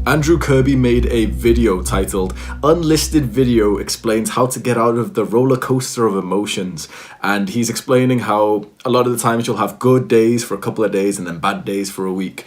Andrew Kirby made a video titled Unlisted Video Explains How to Get Out of the Roller Coaster of Emotions, and he's explaining how a lot of the times you'll have good days for a couple of days and then bad days for a week.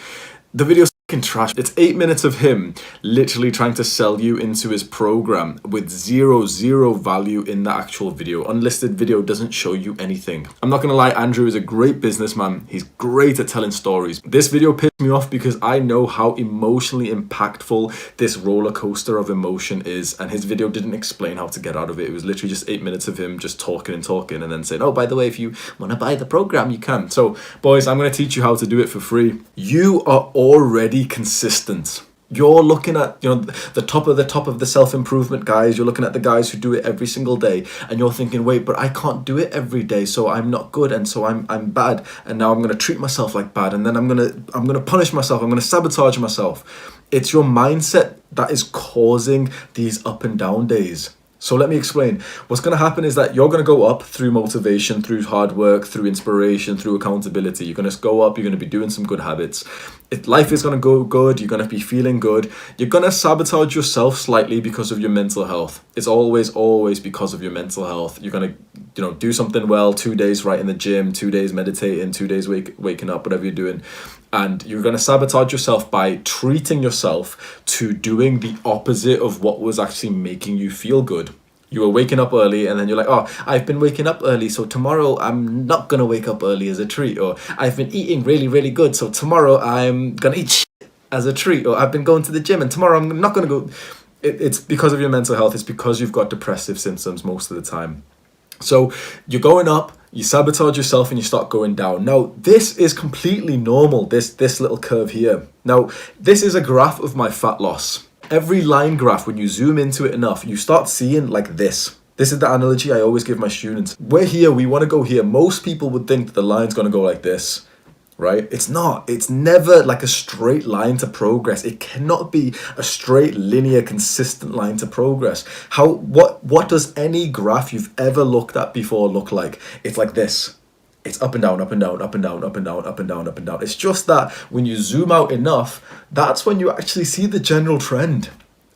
The video's fucking trash. It's 8 minutes of him literally trying to sell you into his program with zero value in the actual video. Unlisted video doesn't show you anything. I'm not gonna lie, Andrew is a great businessman. He's great at telling stories. This video pissed me off because I know how emotionally impactful this roller coaster of emotion is, and his video didn't explain how to get out of it. It was literally just 8 minutes of him just talking and then saying, oh, by the way, if you want to buy the program, you can. So boys, I'm going to teach you how to do it for free. You are already consistent. You're looking at, the top of the self-improvement guys. You're looking at the guys who do it every single day, and you're thinking, wait, but I can't do it every day, so I'm not good, and so I'm bad, and now I'm going to treat myself like bad, and then I'm going to punish myself. I'm going to sabotage myself. It's your mindset that is causing these up and down days. So let me explain. What's going to happen is that you're going to go up through motivation, through hard work, through inspiration, through accountability. You're going to go up. You're going to be doing some good habits. Life is going to go good. You're going to be feeling good. You're going to sabotage yourself slightly because of your mental health. It's always because of your mental health. You're going to, do something well, 2 days right in the gym, 2 days meditating, 2 days waking up, whatever you're doing. And you're going to sabotage yourself by treating yourself to doing the opposite of what was actually making you feel good. You were waking up early, and then you're like, oh, I've been waking up early, so tomorrow I'm not going to wake up early as a treat. Or I've been eating really good, so tomorrow I'm going to eat shit as a treat. Or I've been going to the gym, and tomorrow I'm not going to go. It's because of your mental health. It's because you've got depressive symptoms most of the time. So you're going up, you sabotage yourself, and you start going down. Now, this is completely normal, this little curve here. Now, this is a graph of my fat loss. Every line graph, when you zoom into it enough, you start seeing like this. This is the analogy I always give my students. We're here, we want to go here. Most people would think that the line's going to go like this, right? It's not. It's never like a straight line to progress. It cannot be a straight, linear, consistent line to progress. What does any graph you've ever looked at before look like? It's like this. It's up and down, up and down, up and down, up and down, up and down, up and down. It's just that when you zoom out enough, that's when you actually see the general trend.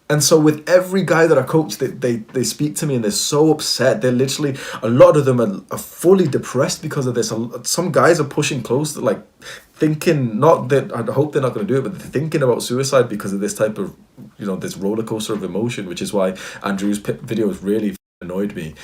And so with every guy that I coach, they speak to me and they're so upset. They're literally, a lot of them are fully depressed because of this. Some guys are pushing close to like thinking, not that, I hope they're not going to do it, but they're thinking about suicide because of this type of, this roller coaster of emotion, which is why Andrew's videos really annoyed me.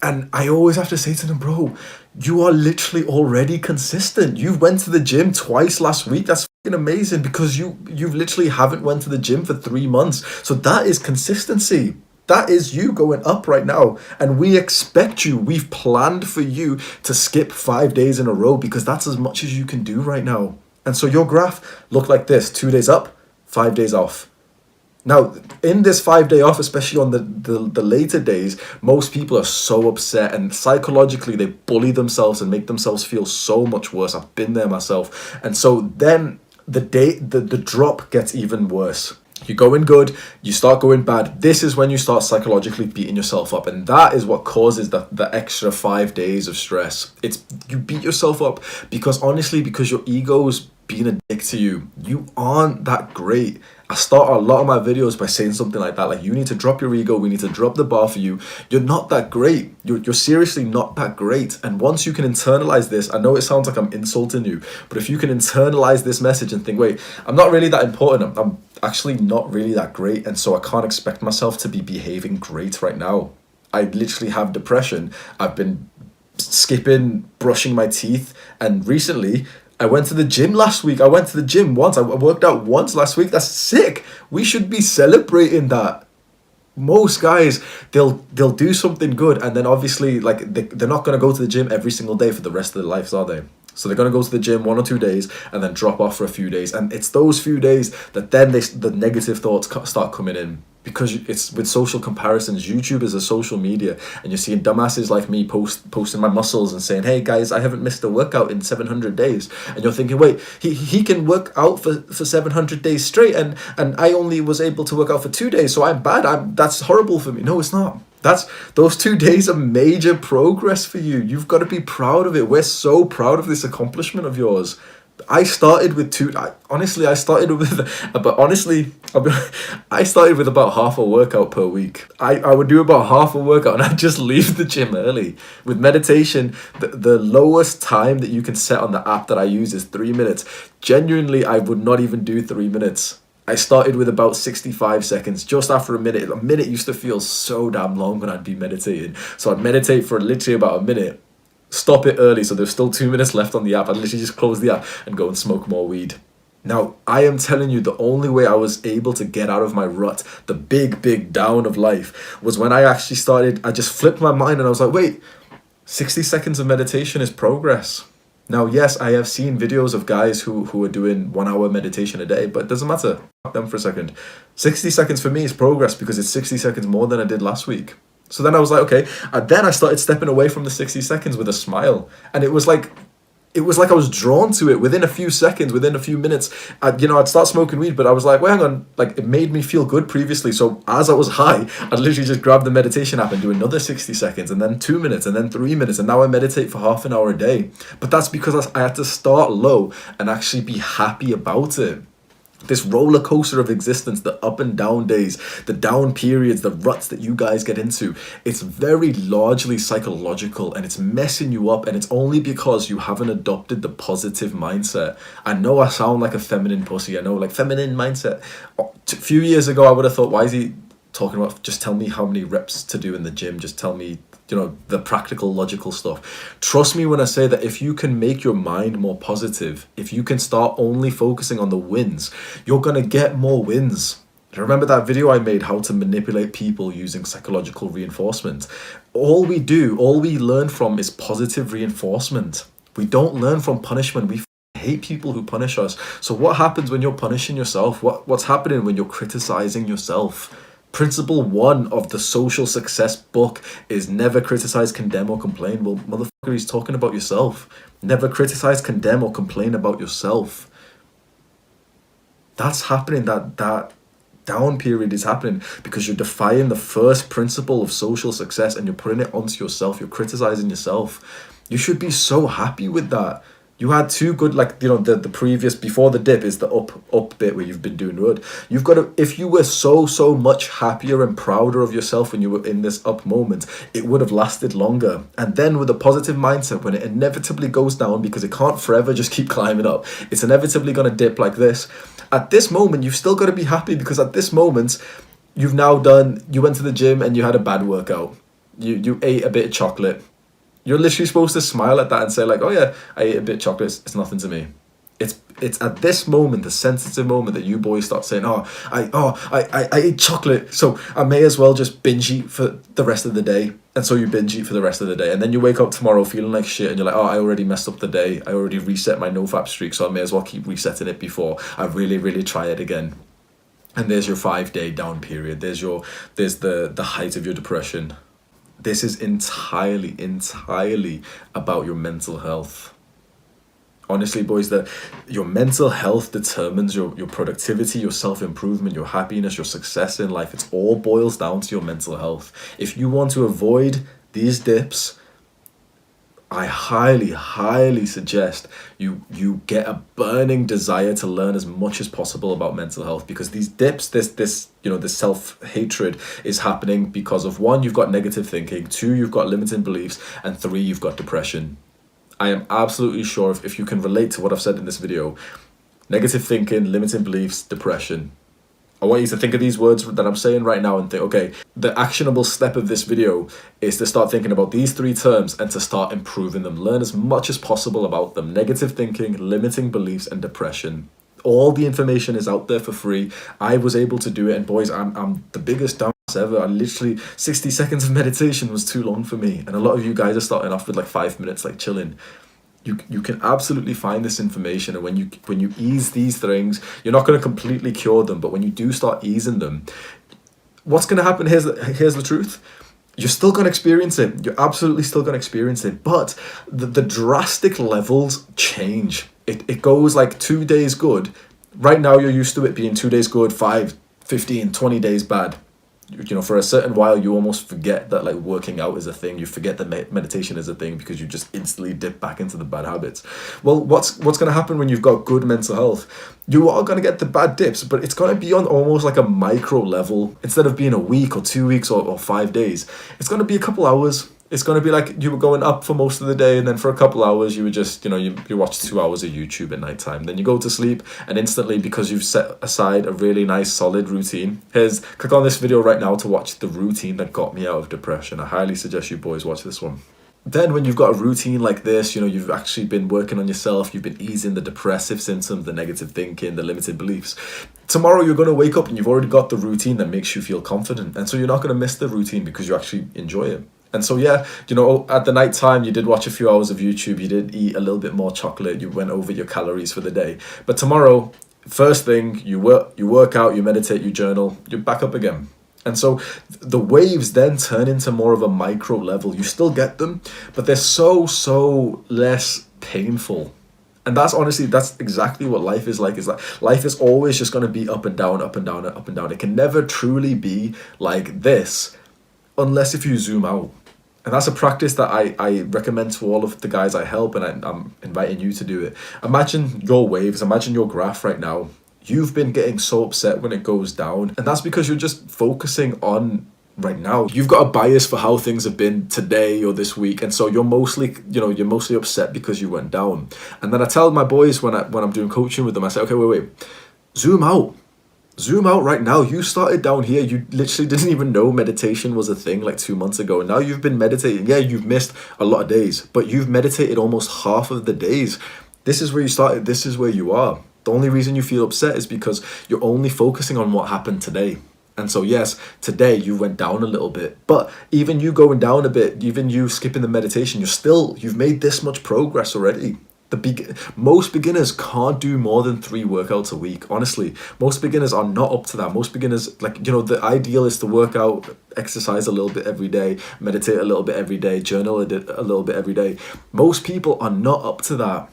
And I always have to say to them, bro, you are literally already consistent. You went to the gym twice last week. That's fucking amazing, because you've literally haven't went to the gym for 3 months. So that is consistency. That is you going up right now. And we expect you. We've planned for you to skip 5 days in a row, because that's as much as you can do right now. And so your graph looked like this: 2 days up, 5 days off. Now, in this 5 day off, especially on the later days, most people are so upset, and psychologically they bully themselves and make themselves feel so much worse. I've been there myself. And so then the drop gets even worse. You're going good, you start going bad. This is when you start psychologically beating yourself up, and that is what causes the extra 5 days of stress. It's you beat yourself up because your ego's being a dick to you. You aren't that great. I start a lot of my videos by saying something like that, like, you need to drop your ego, we need to drop the bar for you. You're not that great. You're seriously not that great. And once you can internalize this, I know it sounds like I'm insulting you, but if you can internalize this message and think, wait, I'm not really that important, I'm actually not really that great, and so I can't expect myself to be behaving great right now. I literally have depression. I've been skipping, brushing my teeth, and recently I went to the gym last week. I went to the gym once. I worked out once last week. That's sick. We should be celebrating that. Most guys, they'll do something good, and then obviously like they're not going to go to the gym every single day for the rest of their lives, are they? So they're going to go to the gym 1 or 2 days and then drop off for a few days. And it's those few days that then the negative thoughts start coming in. Because it's with social comparisons. YouTube is a social media, and you're seeing dumbasses like me posting my muscles and saying, hey guys, I haven't missed a workout in 700 days. And you're thinking, wait, he can work out for 700 days straight, and I only was able to work out for 2 days, so I'm bad. That's horrible for me. No, it's not. Those 2 days are major progress for you. You've got to be proud of it. We're so proud of this accomplishment of yours. I started with two. Honestly, I started with, but honestly, I started with about half a workout per week. I would do about half a workout and I'd just leave the gym early. With meditation, the lowest time that you can set on the app that I use is 3 minutes. Genuinely, I would not even do 3 minutes. I started with about 65 seconds, just after a minute. A minute used to feel so damn long when I'd be meditating. So I'd meditate for literally about a minute, stop it early so there's still 2 minutes left on the app. I'd literally just close the app and go and smoke more weed. Now, I am telling you, the only way I was able to get out of my rut, the big down of life, was when I actually started, I just flipped my mind and I was like, wait, 60 seconds of meditation is progress. Now, yes, I have seen videos of guys who are doing 1 hour meditation a day, but it doesn't matter. Fuck them for a second. 60 seconds for me is progress because it's 60 seconds more than I did last week. So then I was like, okay. And then I started stepping away from the 60 seconds with a smile. And it was like I was drawn to it within a few seconds, within a few minutes. I'd start smoking weed, but I was like, well, hang on, like it made me feel good previously. So as I was high, I'd literally just grab the meditation app and do another 60 seconds and then 2 minutes and then 3 minutes. And now I meditate for half an hour a day. But that's because I had to start low and actually be happy about it. This roller coaster of existence, the up and down days, the down periods, the ruts that you guys get into, it's very largely psychological and it's messing you up, and it's only because you haven't adopted the positive mindset. I know I sound like a feminine pussy. I know, like, feminine mindset. A few years ago, I would have thought, why is he talking about, just tell me how many reps to do in the gym, just tell me, the practical, logical stuff. Trust me when I say that if you can make your mind more positive, if you can start only focusing on the wins, you're going to get more wins. Remember that video I made, how to manipulate people using psychological reinforcement? All we learn from is positive reinforcement. We don't learn from punishment. We hate people who punish us. So what happens when you're punishing yourself? What's happening when you're criticizing yourself? Principle 1 of the social success book is never criticize, condemn, or complain. Well, motherfucker, he's talking about yourself. Never criticize, condemn, or complain about yourself. That's happening. That down period is happening because you're defying the first principle of social success and you're putting it onto yourself. You're criticizing yourself. You should be so happy with that. You had two good, the previous, before the dip is the up bit where you've been doing good. You've got to, if you were so much happier and prouder of yourself when you were in this up moment, it would have lasted longer. And then with a positive mindset, when it inevitably goes down, because it can't forever just keep climbing up, it's inevitably going to dip like this. At this moment, you've still got to be happy because at this moment, you went to the gym and you had a bad workout. You ate a bit of chocolate. You're literally supposed to smile at that and say, like, oh yeah, I ate a bit of chocolate, it's nothing to me. It's at this moment, the sensitive moment, that you boys start saying, I ate chocolate, so I may as well just binge eat for the rest of the day. And so you binge eat for the rest of the day. And then you wake up tomorrow feeling like shit and you're like, I already messed up the day. I already reset my no-fap streak, so I may as well keep resetting it before I really try it again. And there's your 5-day down period. There's the height of your depression. This is entirely about your mental health. Honestly, boys, that your mental health determines your productivity, your self-improvement, your happiness, your success in life. It all boils down to your mental health. If you want to avoid these dips, I highly suggest you get a burning desire to learn as much as possible about mental health, because these dips, this self-hatred is happening because of 1, you've got negative thinking, 2, you've got limiting beliefs, and 3, you've got depression. I am absolutely sure if you can relate to what I've said in this video, negative thinking, limiting beliefs, depression. I want you to think of these words that I'm saying right now and think, okay, the actionable step of this video is to start thinking about these 3 terms and to start improving them. Learn as much as possible about them. Negative thinking, limiting beliefs, and depression. All the information is out there for free. I was able to do it, and boys, I'm the biggest dumbass ever. I literally, 60 seconds of meditation was too long for me. And a lot of you guys are starting off with like 5 minutes, like chilling. You can absolutely find this information, and when you ease these things, you're not going to completely cure them, but when you do start easing them, what's going to happen? Here's the truth. You're still going to experience it. You're absolutely still going to experience it, but the drastic levels change. It goes like 2 days good. Right now, you're used to it being 2 days good, 5, 15, 20 days bad. You know, for a certain while, you almost forget that like working out is a thing. You forget that meditation is a thing because you just instantly dip back into the bad habits. Well, what's going to happen when you've got good mental health? You are going to get the bad dips, but it's going to be on almost like a micro level. Instead of being a week or 2 weeks or 5 days, it's going to be a couple hours. It's going to be like you were going up for most of the day, and then for a couple hours you would just, you know, you watch 2 hours of YouTube at night time. Then you go to sleep, and instantly, because you've set aside a really nice solid routine. Click on this video right now to watch the routine that got me out of depression. I highly suggest you boys watch this one. Then when you've got a routine like this, you know, you've actually been working on yourself, you've been easing the depressive symptoms, the negative thinking, the limited beliefs. Tomorrow you're going to wake up and you've already got the routine that makes you feel confident. And so you're not going to miss the routine because you actually enjoy it. And so, yeah, you know, at the night time, you did watch a few hours of YouTube, you did eat a little bit more chocolate, you went over your calories for the day. But tomorrow, first thing, you work out, you meditate, you journal, you're back up again. And so the waves then turn into more of a micro level. You still get them, but they're so less painful. And that's exactly what life is like. Is that life is always just going to be up and down, up and down, up and down. It can never truly be like this unless if you zoom out. And that's a practice that I recommend to all of the guys I help, and I'm inviting you to do it. Imagine your waves, imagine your graph right now. You've been getting so upset when it goes down, and that's because you're just focusing on right now. You've got a bias for how things have been today or this week, and so you're mostly upset because you went down. And then I tell my boys when I'm doing coaching with them, I say, okay, wait, zoom out. Zoom out right now. You started down here. You literally didn't even know meditation was a thing like 2 months ago. And now you've been meditating. Yeah, you've missed a lot of days, but you've meditated almost half of the days. This is where you started. This is where you are. The only reason you feel upset is because you're only focusing on what happened today. And so, yes, today you went down a little bit, but even you going down a bit, even you skipping the meditation, you've made this much progress already. Most beginners can't do more than 3 workouts a week. Honestly, most beginners are not up to that. Most beginners, the ideal is to work out, exercise a little bit every day, meditate a little bit every day, journal a little bit every day. Most people are not up to that.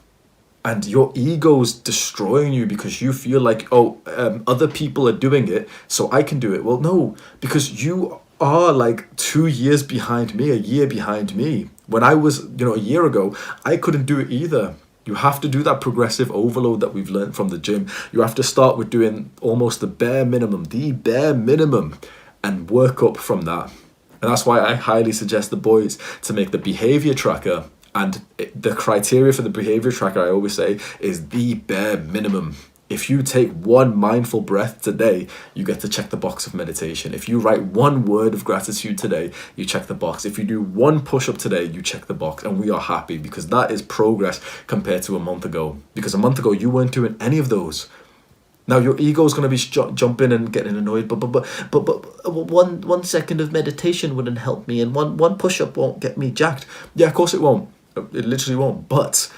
And your ego's destroying you because you feel like, other people are doing it, so I can do it. Well, no, because you are like 2 years behind me, a year behind me. When I was, a year ago, I couldn't do it either. You have to do that progressive overload that we've learned from the gym. You have to start with doing almost the bare minimum, and work up from that. And that's why I highly suggest the boys to make the behavior tracker. And the criteria for the behavior tracker, I always say, is the bare minimum. If you take 1 mindful breath today, you get to check the box of meditation. If you write 1 word of gratitude today, you check the box. If you do 1 push-up today, you check the box. And we are happy because that is progress compared to a month ago. Because a month ago, you weren't doing any of those. Now your ego is going to be jumping and getting annoyed, but 1 second of meditation wouldn't help me, and one push-up won't get me jacked. Yeah, of course it won't. It literally won't. But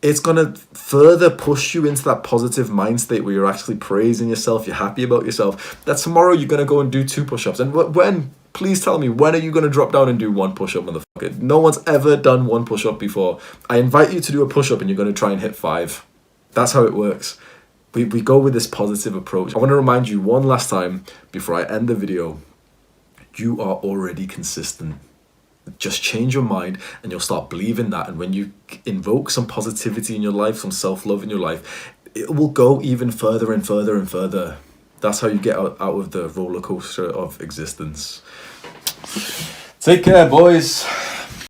it's going to further push you into that positive mind state where you're actually praising yourself, you're happy about yourself. That tomorrow you're going to go and do 2 push-ups. And when? Please tell me, when are you going to drop down and do 1 push-up, motherfucker? No one's ever done 1 push-up before. I invite you to do a push-up and you're going to try and hit 5. That's how it works. We go with this positive approach. I want to remind you one last time before I end the video. You are already consistent. Just change your mind and you'll start believing that. And when you invoke some positivity in your life, some self-love in your life, it will go even further and further and further. That's how you get out of the roller coaster of existence. Take care, boys.